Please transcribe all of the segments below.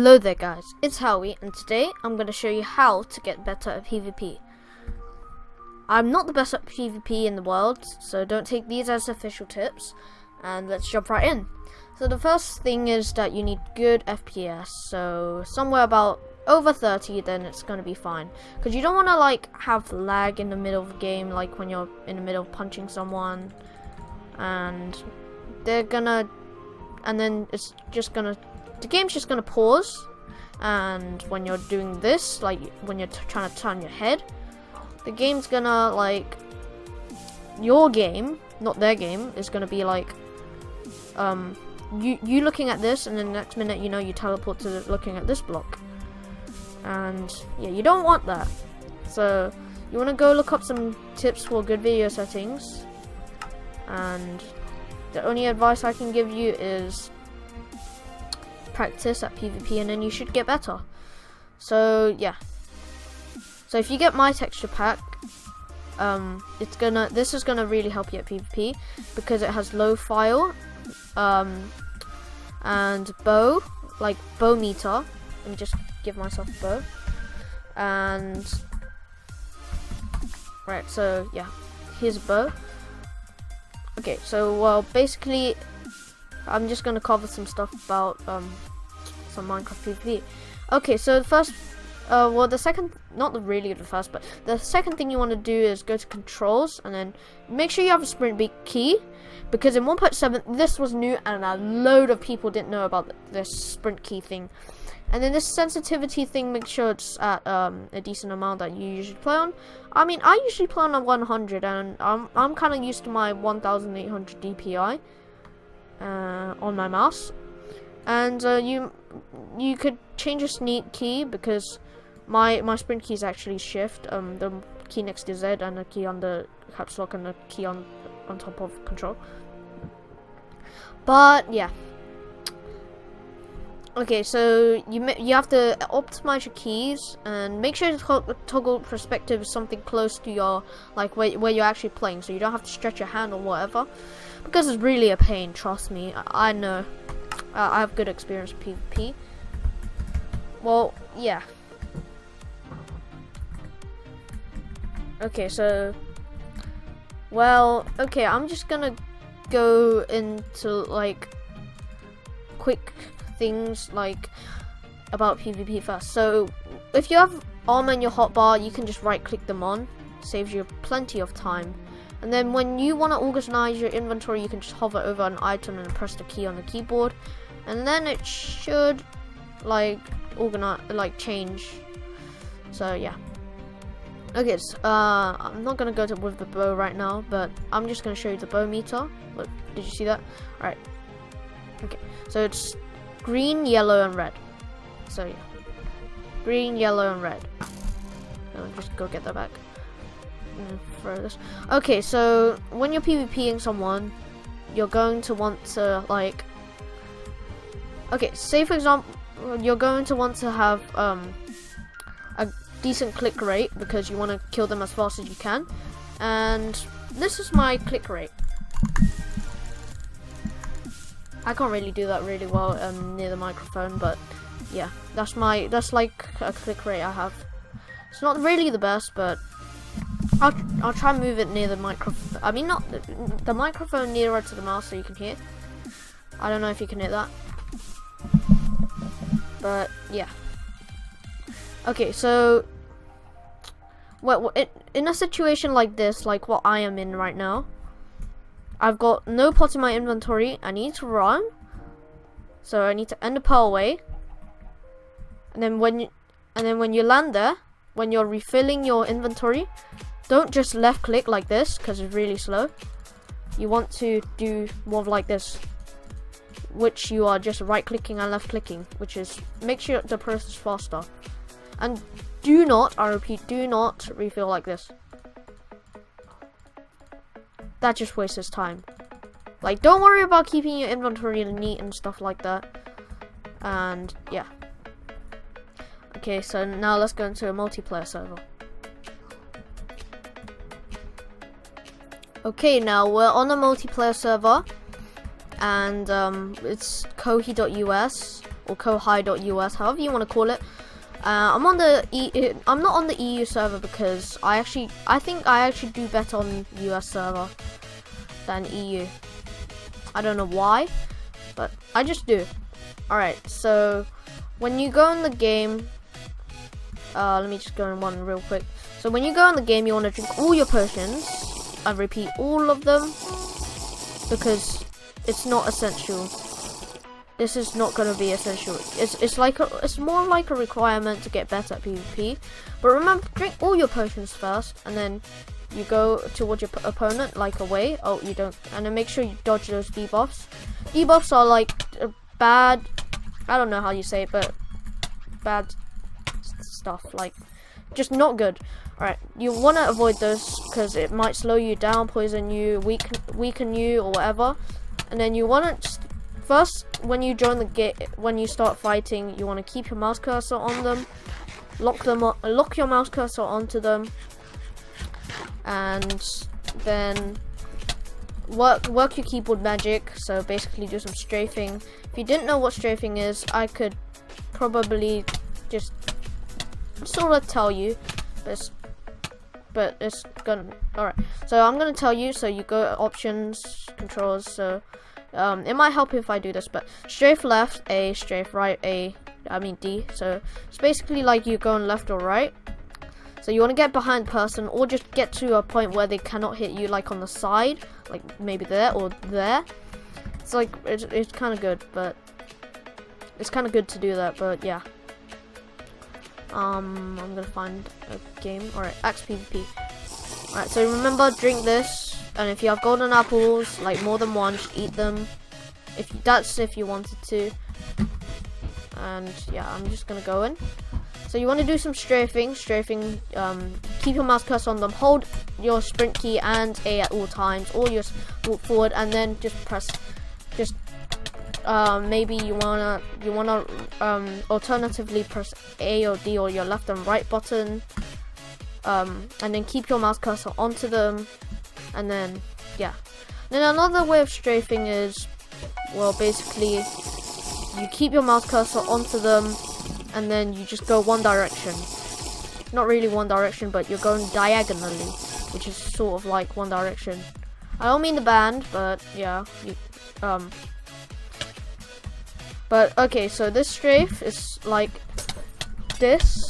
Hello there guys, it's Howie, and today I'm going to show you how to get better at PvP. I'm not the best at PvP in the world, so don't take these as official tips, and let's jump right in. So the first thing is that you need good FPS, so somewhere about over 30, then it's going to be fine. Because you don't want to like have lag in the middle of the game, like when you're in the middle of punching someone, and then it's just gonna, the game's just gonna pause, and when you're doing this, like when you're trying to turn your head, the game's gonna like, your game, not their game, is gonna be like, you looking at this, and then the next minute, you know, you teleport to looking at this block, and yeah, you don't want that. So you want to go look up some tips for good video settings, and the only advice I can give you is practice at PvP, and then you should get better. So yeah, so if you get my texture pack, this is gonna really help you at PvP because it has low file, and bow, like bow meter. Let me just give myself a bow, and right, so yeah, here's a bow. Okay, so well, basically, I'm just gonna cover some stuff about some Minecraft PvP. Okay, so the first, well, the second, not really the first, but the second thing you want to do is go to controls, and then make sure you have a sprint beat key, because in 1.7 this was new, and a load of people didn't know about this sprint key thing. And then this sensitivity thing, make sure it's at a decent amount that you usually play on. I mean, I usually play on a 100, and I'm kind of used to my 1800 DPI on my mouse. And you could change your sneak key, because my sprint key is actually shift, the key next to Z, and the key on the caps lock, and the key on top of control. But yeah. Okay, so you have to optimize your keys, and make sure to toggle perspective is something close to your, like where you're actually playing, so you don't have to stretch your hand or whatever, because it's really a pain, trust me. I know, I have good experience with PvP. Well, yeah. Okay, so, well, okay, I'm just gonna go into like quick things like about PvP first. So if you have armor in your hotbar, you can just right click them on, saves you plenty of time. And then when you want to organize your inventory, you can just hover over an item and press the key on the keyboard, and then it should like organize, like change. So yeah. Okay, so, I'm not gonna go with the bow right now, but I'm just gonna show you the bow meter. Look, did you see that? All right. Okay, so it's green, yellow, and red. So yeah, green, yellow, and red. I'll just go get that back and throw this. Okay, so when you're PvPing someone, you're going to want to like, okay, say for example, you're going to want to have a decent click rate, because you want to kill them as fast as you can. And this is my click rate. I can't really do that really well near the microphone, but yeah, that's like a click rate I have. It's not really the best, but I'll try and move it near the microphone. I mean, not the microphone nearer to the mouse so you can hear. I don't know if you can hear that, but yeah. Okay, so well, in a situation like this, like what I am in right now, I've got no pots in my inventory. I need to run, so I need to end the pearl way. And then when you land there, when you're refilling your inventory, don't just left click like this, because it's really slow. You want to do more like this, which you are just right clicking and left clicking, which is make sure the process is faster. And do not, I repeat, do not refill like this. That just wastes time. Like, don't worry about keeping your inventory neat and stuff like that. And yeah. Okay, so now let's go into a multiplayer server. Okay, now we're on a multiplayer server, and it's Kohi.eu. or Kohi.us, however you want to call it. I'm on the I'm not on the EU server because I think I actually do better on US server than EU. I don't know why, but I just do. Alright, so when you go in the game, let me just go in one real quick. So when you go in the game, you want to drink all your potions. I repeat, all of them, because it's not essential. This is not going to be essential. It's more like a requirement to get better at PvP. But remember, drink all your potions first, and then you go towards your opponent like away. Oh, you don't, and then make sure you dodge those debuffs. Debuffs are like bad. I don't know how you say it, but bad stuff, like just not good. Alright, you want to avoid those because it might slow you down, poison you, weaken you, or whatever. And then you want to first, when you join the game, when you start fighting, you want to keep your mouse cursor on them, lock your mouse cursor onto them, and then work your keyboard magic. So basically, do some strafing. If you didn't know what strafing is, I could probably just sort of tell you, but it's gonna. Alright, so I'm gonna tell you. So you go options, controls. So it might help if I do this, but strafe left A, strafe right A, I mean D. So it's basically like you going left or right. So you want to get behind the person, or just get to a point where they cannot hit you, like on the side, like maybe there or there. It's like it's kind of good, but it's kind of good to do that. But yeah. I'm gonna find a game. Alright, Axe PvP. Alright, so remember, drink this, and if you have golden apples, like more than one, just eat them. That's if you wanted to. And yeah, I'm just gonna go in. So you want to do some strafing. Keep your mouse cursor on them. Hold your sprint key and A at all times, or just walk forward, and then just press. Maybe you wanna alternatively press A or D or your left and right button, and then keep your mouse cursor onto them, and then yeah. Then another way of strafing is, well, basically you keep your mouse cursor onto them, and then you just go one direction. Not really one direction, but you're going diagonally, which is sort of like one direction. I don't mean the band, but yeah, but okay, so this strafe is like this.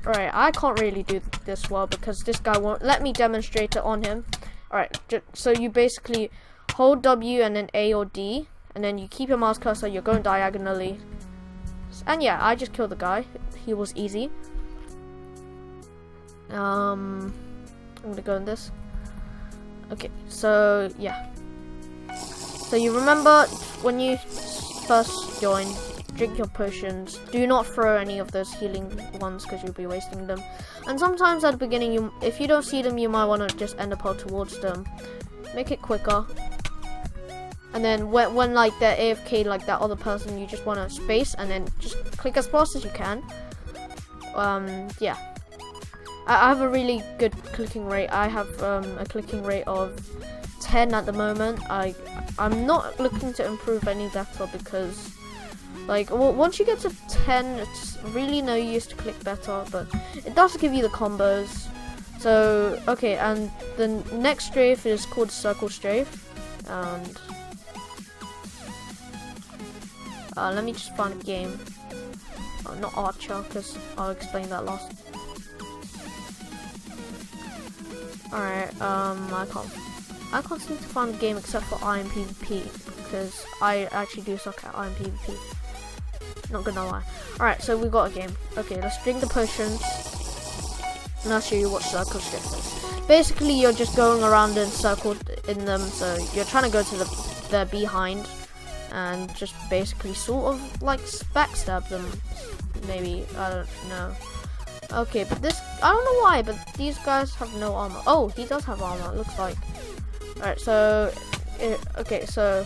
Alright, I can't really do this well because this guy won't let me demonstrate it on him. Alright, so you basically hold W and then A or D, and then you keep your mouse cursor, you're going diagonally. And yeah, I just killed the guy. He was easy. I'm gonna go in this. Okay, so yeah. So you remember when you first join, drink your potions. Do not throw any of those healing ones because you'll be wasting them. And sometimes at the beginning, if you don't see them, you might want to just end up towards them. Make it quicker. And then when like they're AFK, like that other person, you just want to space and then just click as fast as you can. Yeah. I have a really good clicking rate. I have a clicking rate of 10 at the moment. I'm not looking to improve any better because, like, once you get to 10, it's really no use to click better, but it does give you the combos. So okay, and the next strafe is called circle strafe, and let me just find a game. Not Archer, because I'll explain that last. Alright, I can't seem to find a game except for Iron PvP, because I actually do suck at Iron PvP. Not gonna lie. Alright, so we got a game. Okay, let's drink the potions, and I'll show you what circle strafe is. Basically, you're just going around in circle in them, so you're trying to go to the behind, and just basically sort of like backstab them. Maybe, I don't know. Okay, but this, I don't know why, but these guys have no armor. Oh, he does have armor, it looks like. Alright, so, okay, so,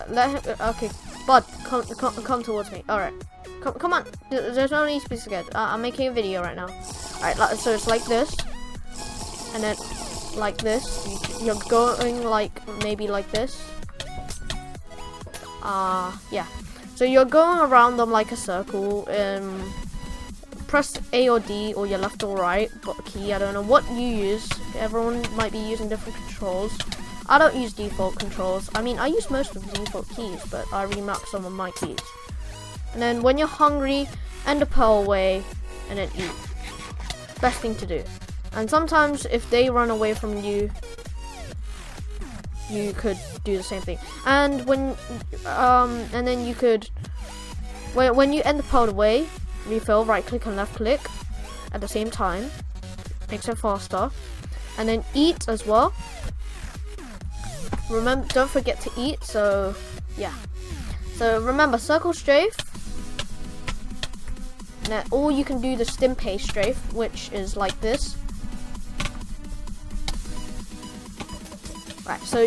let him, okay, bud, come towards me. Alright, come on, there's no need to be scared. I'm making a video right now. Alright, so it's like this, and then like this. You're going like, maybe like this. Yeah. So you're going around them like a circle. Press A or D or your left or right key. I don't know what you use. Everyone might be using different controls. I don't use default controls. I mean, I use most of the default keys, but I remap some of my keys. And then when you're hungry, end a pearl away and then eat. Best thing to do. And sometimes if they run away from you, you could do the same thing. And and then you could, when you end the pearl away, refill, right click and left click at the same time. Makes it faster. And then eat as well. Remember, don't forget to eat. So yeah. So remember, circle strafe. Now, or you can do the stim paste strafe, which is like this. Right, so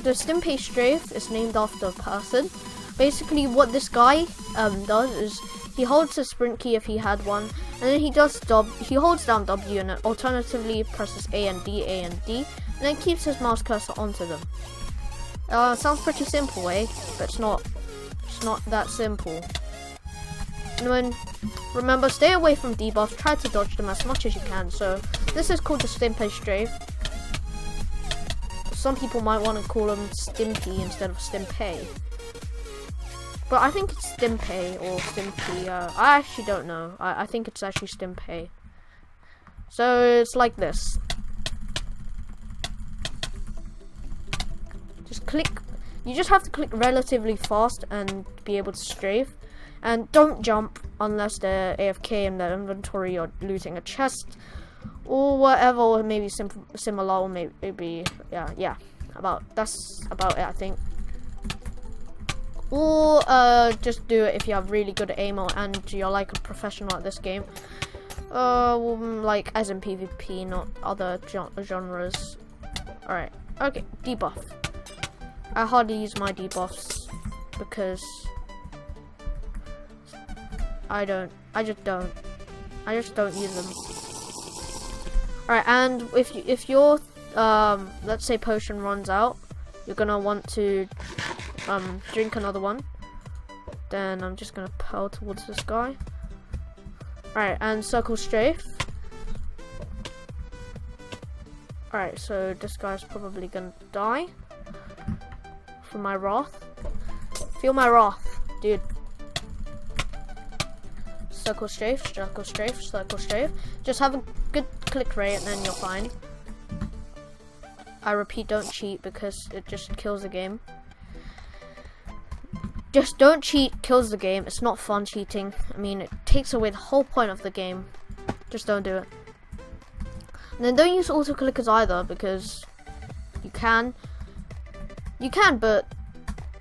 the stim paste strafe is named after a person. Basically, what this guy does is he holds the sprint key if he had one, and then he holds down W and then alternatively presses A and D, and then keeps his mouse cursor onto them. Sounds pretty simple, eh? But it's not that simple. And remember, stay away from debuffs, try to dodge them as much as you can. So this is called the stim paste strafe. Some people might want to call them Stimpy instead of Stimpay. But I think it's Stimpay or Stimpy. I actually don't know. I think it's actually Stimpay. So it's like this. You just have to click relatively fast and be able to strafe. And don't jump unless they're AFK in their inventory or looting a chest or whatever, or maybe similar, or maybe yeah. That's about it, I think. Or just do it if you have really good aim and you're like a professional at this game. Like as in PvP, not other genres. Alright, okay, debuff. I hardly use my debuffs because I just don't use them. Alright, and if your let's say potion runs out, you're gonna want to drink another one. Then I'm just gonna pearl towards this guy. Alright, and circle strafe. Alright, so this guy's probably gonna die from my wrath. Feel my wrath, dude. Circle strafe, circle strafe, circle strafe. Just have a good click rate and then you're fine. I repeat, don't cheat because it just kills the game. Just don't cheat, kills the game. It's not fun cheating. I mean, it takes away the whole point of the game. Just don't do it. And then don't use auto clickers either because you can, but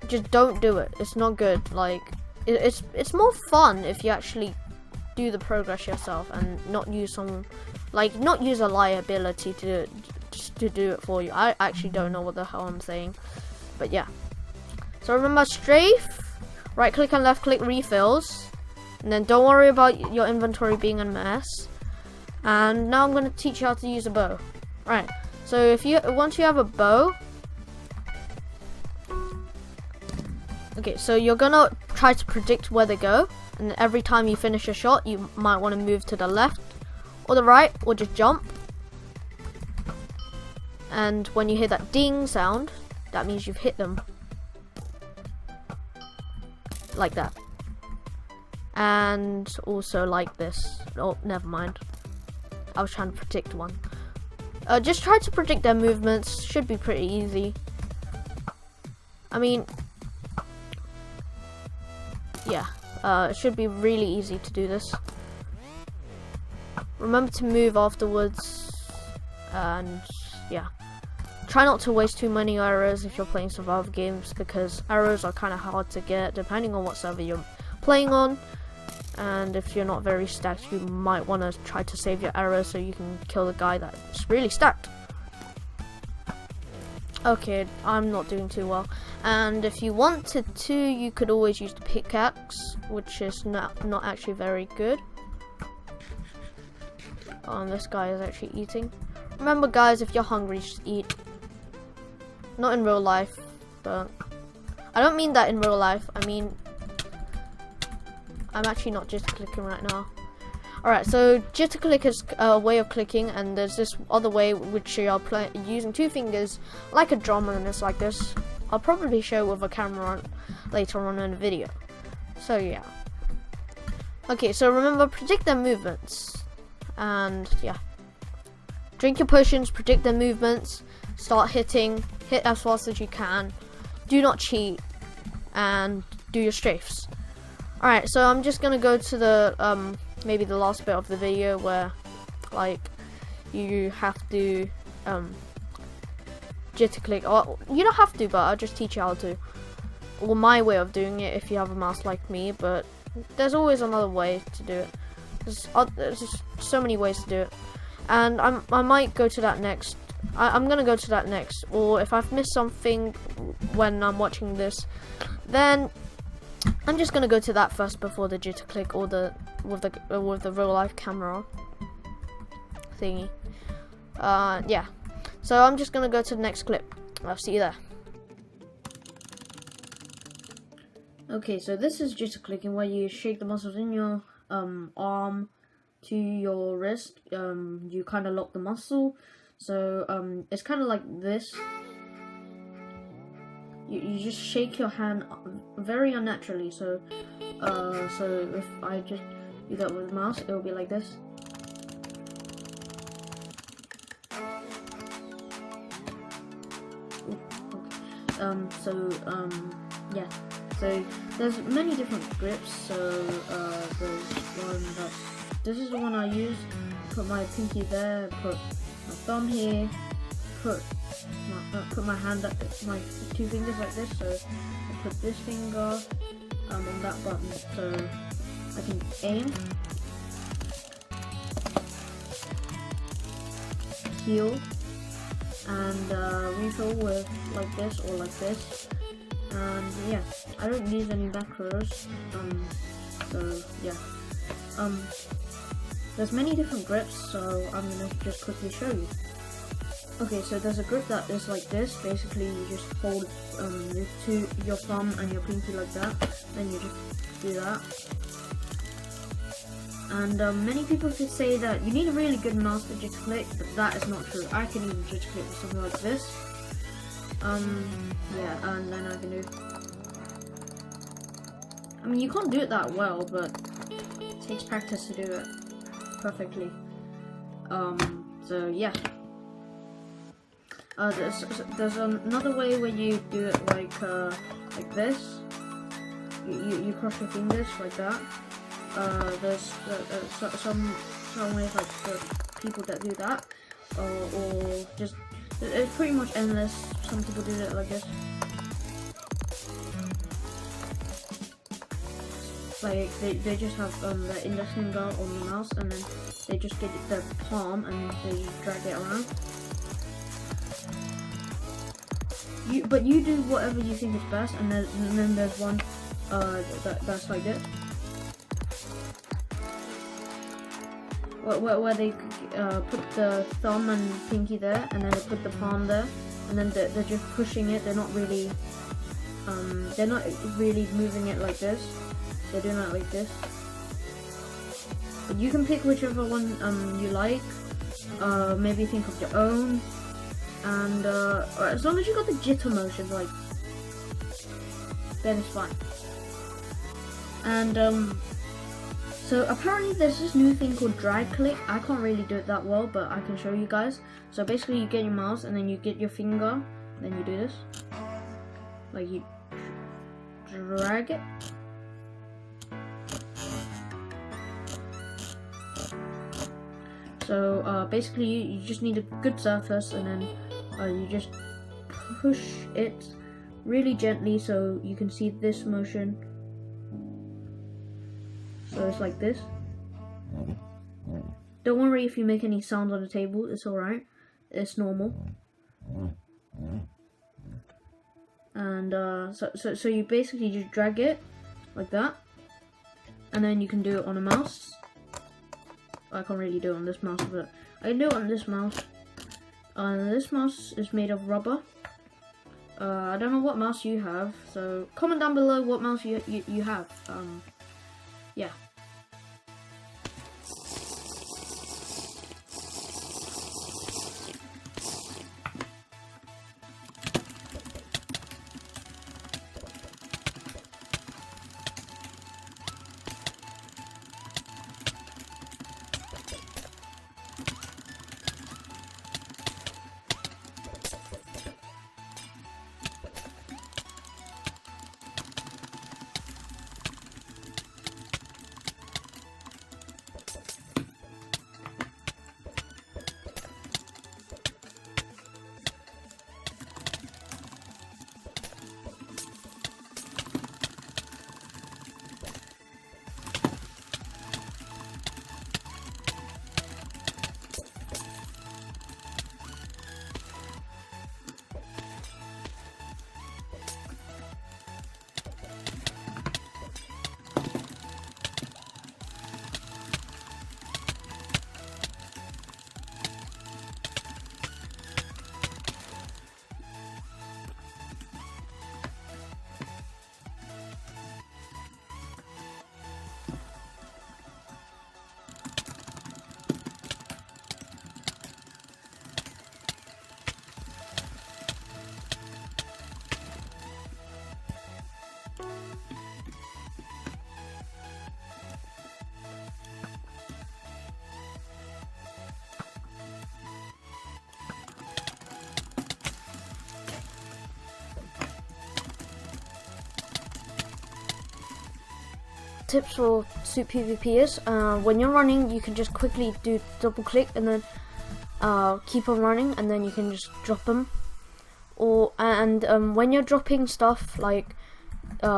just don't do it. It's not good. Like it's more fun if you actually do the progress yourself and not use not use a liability to do it for you. I actually don't know what the hell I'm saying, but yeah. So remember, strafe, right click and left click refills, and then don't worry about your inventory being a mess. And now I'm going to teach you how to use a bow. Right, so once you have a bow, okay, so you're gonna try to predict where they go, and every time you finish a shot, you might want to move to the left or the right, or just jump. And when you hear that ding sound, that means you've hit them. Like that. And also like this. Oh, never mind. I was trying to predict one. Just try to predict their movements. Should be pretty easy. I mean, yeah. It should be really easy to do this. Remember to move afterwards. And yeah. Try not to waste too many arrows if you're playing survival games, because arrows are kind of hard to get depending on what server you're playing on. And if you're not very stacked, you might want to try to save your arrows so you can kill the guy that's really stacked. Okay, I'm not doing too well. And if you wanted to, you could always use the pickaxe, which is not actually very good. This guy is actually eating. Remember guys, if you're hungry, just eat. Not in real life, but I don't mean that in real life. I mean I'm actually not jitter clicking right now. Alright, so jitter click is a way of clicking, and there's this other way which you are using 2 fingers like a drum, and it's like this. I'll probably show with a camera later on in the video. So yeah. Okay, so remember, predict their movements. And yeah. Drink your potions, predict their movements, start hitting, hit as fast as you can. Do not cheat, and do your strafes. Alright, so I'm just gonna go to the maybe the last bit of the video where like you have to jitter click, or you don't have to, but I'll just teach you how to, or my way of doing it if you have a mouse like me, but there's always another way to do it. There's just so many ways to do it, and I might go to that next. I'm gonna go to that next, or if I've missed something when I'm watching this, then I'm just gonna go to that first before the jitter click, or with the real life camera thingy. Yeah. So I'm just gonna go to the next clip. I'll see you there. Okay, so this is jitter clicking, where you shake the muscles in your arm to your wrist. You kind of lock the muscle. So it's kind of like this. You just shake your hand very unnaturally. So if I just do that with the mouse, it will be like this. Yeah. So there's many different grips. So there's one that this is the one I use. Put my pinky there. Put my thumb here. Put my hand up, my 2 fingers like this. So I put this finger on that button, so I can aim, heal, and refill with like this or like this. And yeah, I don't use any macros. So yeah. There's many different grips, so I'm gonna just quickly show you. Okay, so there's a grip that is like this. Basically, you just hold your thumb and your pinky like that, then you just do that. And many people could say that you need a really good mouse to jitter click, but that is not true. I can even jitter click with something like this. Yeah, and then I can do. I mean, you can't do it that well, but it takes practice to do it perfectly. So yeah. There's another way where you do it like this. You cross your fingers like that. There's some ways like for people that do that, or just it's pretty much endless. Some people do it like this. Like they just have the index finger on the mouse, and then they just get their palm and they just drag it around. But you do whatever you think is best, and then there's one that's like this, where they put the thumb and pinky there, and then they put the palm there, and then they're just pushing it. They're not really moving it like this. They're doing it like this. But you can pick whichever one you like. Maybe think of your own. And as long as you got the jitter motion, like, then it's fine. And so apparently there's this new thing called drag click. I can't really do it that well, but I can show you guys. So basically, you get your mouse, and then you get your finger, then you do this, like you drag it. So basically, you just need a good surface, and then you just push it really gently so you can see this motion. So it's like this. Don't worry if you make any sounds on the table, it's alright. It's normal. And so you basically just drag it like that, and then you can do it on a mouse. I can't really do it on this mouse, but I can do it on this mouse. This mouse is made of rubber. I don't know what mouse you have, so comment down below what mouse you have. yeah. Tips for suit PvP is when you're running, you can just quickly do double click and then keep on running, and then you can just drop them. When you're dropping stuff like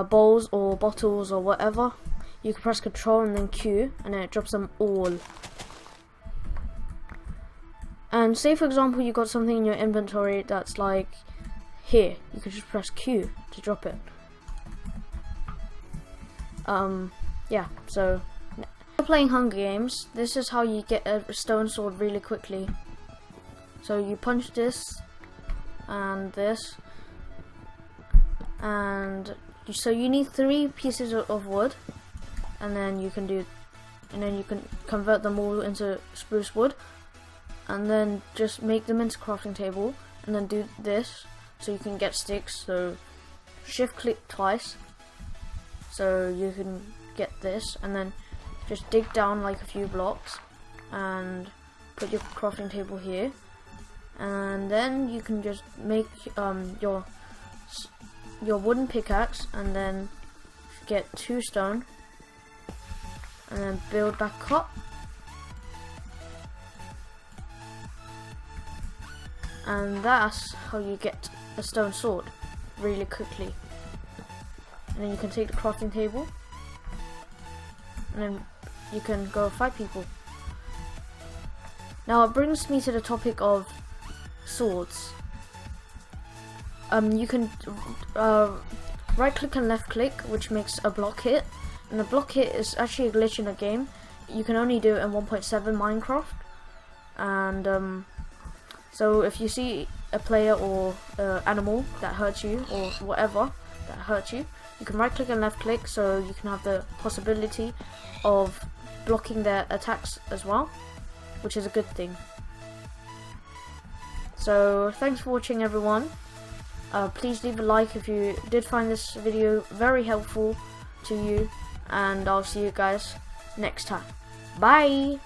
bowls or bottles or whatever, you can press Control and then Q, and then it drops them all. And say for example you got something in your inventory that's like here, you can just press Q to drop it. Yeah, so if you're playing Hunger Games, this is how you get a stone sword really quickly. So you punch this and this, and so you need 3 pieces of wood, and then you can convert them all into spruce wood, and then just make them into crafting table, and then do this so you can get sticks. So shift click twice so you can get this, and then just dig down like a few blocks and put your crafting table here, and then you can just make your wooden pickaxe, and then get 2 stone, and then build back up, and that's how you get a stone sword really quickly. And then you can take the crafting table, and then you can go fight people. Now it brings me to the topic of swords. You can right click and left click, which makes a block hit, and the block hit is actually a glitch in the game. You can only do it in 1.7 Minecraft, and so if you see a player or animal that hurts you, or whatever that hurts you, you can right click and left click, so you can have the possibility of blocking their attacks as well, which is a good thing. So thanks for watching, everyone. Please leave a like if you did find this video very helpful to you, and I'll see you guys next time. Bye!